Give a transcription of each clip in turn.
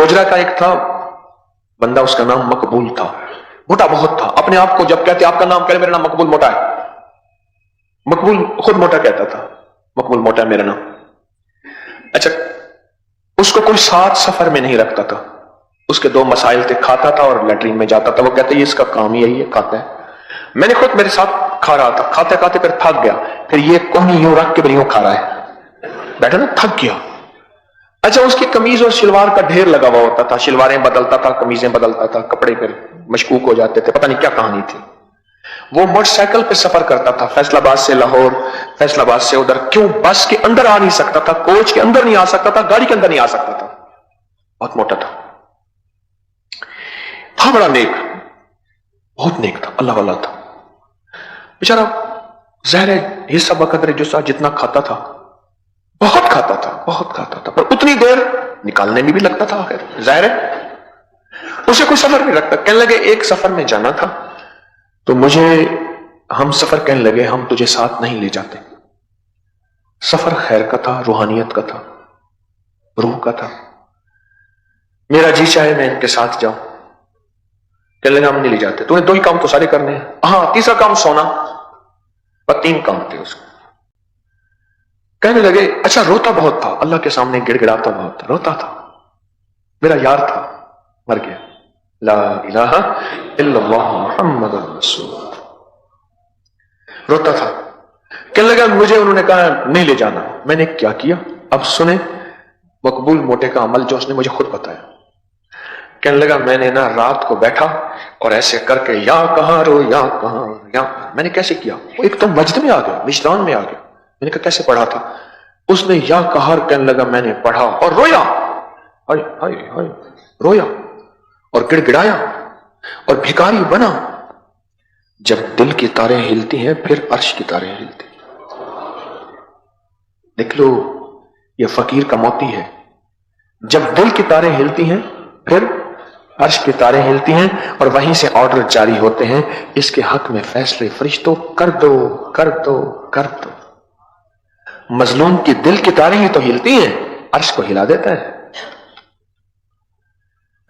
हुजरा का एक था बंदा, उसका नाम मकबूल था, मोटा बहुत था। अपने आप को जब कहते आपका नाम कहे, मेरा नाम मकबूल मोटा है, मकबूल खुद मोटा कहता था, मकबूल मोटा है मेरा नाम। अच्छा, उसको कोई साथ सफर में नहीं रखता था, उसके दो मसाइल थे, खाता था और लेटरिन में जाता था। वो कहते ये इसका काम ही यही है, खाता है। मैंने खुद मेरे साथ खा रहा था, खाते खाते फिर थक गया, फिर ये कौन यूं रख के यूं खा रहा है, बैठा ना, थक गया। अच्छा, उसकी कमीज और शलवार का ढेर लगा हुआ होता था, शलवारें बदलता था, कमीजें बदलता था, कपड़े फिर मशकूक हो जाते थे, पता नहीं क्या कहानी थी। वो मोटरसाइकिल पे सफर करता था, फैसलाबाद से लाहौर, फैसलाबाद से उधर। क्यों? बस के अंदर आ नहीं सकता था, कोच के अंदर नहीं आ सकता था, गाड़ी के अंदर नहीं आ सकता था, बहुत मोटा था बड़ा नेक, बहुत नेक था, अल्लाह वाला था बेचारा। ज़ाहिर है हिस्सा बकदर जुस्सा जितना खाता था, बहुत खाता था, बहुत खाता था, पर उतनी देर निकालने में भी लगता था। आखिर ज़ाहिर है उसे कोई सफर नहीं रखता। कहने लगे एक सफर में जाना था, तो मुझे हम सफर कहने लगे हम तुझे साथ नहीं ले जाते। सफर खैर का था, रूहानियत का था, रूह का था। मेरा जी चाहे मैं इनके साथ जाऊं। कहने लगे हम नहीं ले जाते, तूने दो ही काम तो सारे करने हैं। हाँ, तीसरा काम सोना, पर 3 काम थे उसको। कहने लगे अच्छा, रोता बहुत था, अल्लाह के सामने गिड़गिड़ाता बहुत था, रोता था, मेरा यार था, मर गया, ला इलाहा इल्लल्लाह मुहम्मदुर रसूल, रोता था। कहने लगा मुझे उन्होंने कहा नहीं ले जाना। मैंने क्या किया अब सुने, मकबूल मोटे का अमल जो उसने मुझे खुद बताया। कहने लगा मैंने ना रात को बैठा और ऐसे करके या कहां रो या कहां या, मैंने कैसे किया, वो एक तो मजद में आ गया, विजदान में आ गया। मैंने कहा कैसे पढ़ा था? उसने या कहर कहने लगा, मैंने पढ़ा और रोया, हाय हाय हाय, रोया और गिड़गिड़ाया और भिखारी बना। जब दिल की तारें हिलती हैं फिर अर्श की तारें हिलती। देख लो, ये फकीर का मोती है। जब दिल की तारें हिलती हैं फिर अर्श की तारें हिलती हैं और वहीं से ऑर्डर जारी होते हैं, इसके हक में फैसले फरिश्तों कर दो कर दो कर दो। मजलूम की दिल की तारें ही तो हिलती हैं, अर्श को हिला देता है।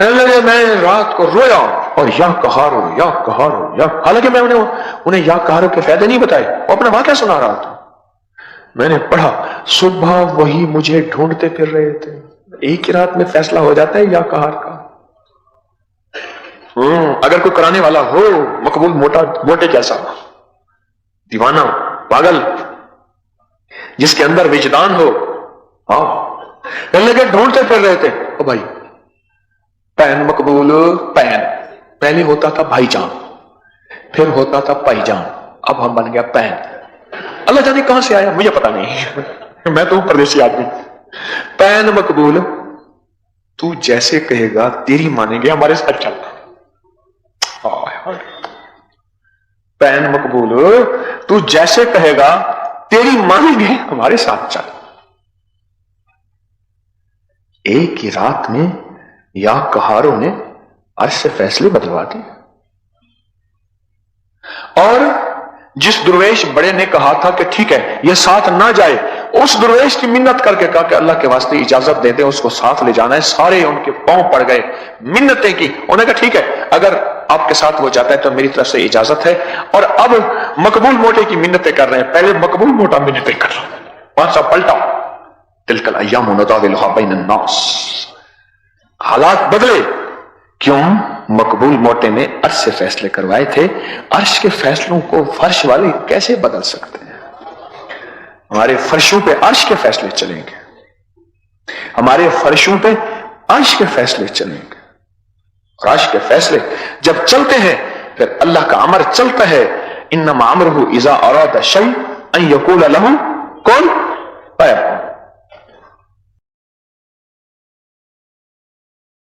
लगे मैं रात को रोया और या कहारो या कहारो या, हालांकि मैं उन्हें या कहारो के फायदे नहीं बताए, वो अपना वाक़या सुना रहा था। मैंने पढ़ा, सुबह वही मुझे ढूंढते फिर रहे थे। एक ही रात में फैसला हो जाता है या कहार का। अगर कोई कराने वाला हो, मकबूल मोटे जैसा दीवाना पागल जिसके अंदर विजदान हो, हाँ लगे ढूंढते फिर रहे थे। ओ भाई पैन मकबूल पैन, पहले होता था भाईजान, फिर होता था पाईजान, अब हम बन गया पैन। अल्लाह जाने कहां से आया, मुझे पता नहीं मैं तो परदेसी आदमी। पैन मकबूल, तू जैसे कहेगा तेरी मानेंगे, हमारे साथ चल। पैन मकबूल, तू जैसे कहेगा तेरी मानेंगे, हमारे साथ चल। एक ही रात में या कहारों ने अर्श से फैसले बदलवा दिए। और जिस दुर्वेश बड़े ने कहा था कि ठीक है ये साथ ना जाए, उस दुर्वेश की मिन्नत करके कहा कि अल्लाह के वास्ते इजाजत दे दे, उसको साथ ले जाना है। सारे उनके पांव पड़ गए, मिन्नतें की। उन्होंने कहा ठीक है, अगर आपके साथ वो जाता है तो मेरी तरफ से इजाजत है। और अब मकबूल मोटे की मिन्नतें कर रहे हैं, पहले मकबूल मोटा मिन्नतें कर रहा है। वहां सा पलटा, तिलकल अय्यामु नुदाविलुहा बैनन नास। हालात बदले, क्यों? मकबूल मोटे ने अर्श से फैसले करवाए थे। अर्श के फैसलों को फर्श वाले कैसे बदल सकते हैं? हमारे फर्शों पे अर्श के फैसले चलेंगे, हमारे फर्शों पे अर्श के फैसले चलेंगे। और अर्श के फैसले जब चलते हैं फिर अल्लाह का अमर चलता है। इन्नमा अमरुहु इज़ा अरादा शैअन अन यक़ूला लहू कुन फयकून।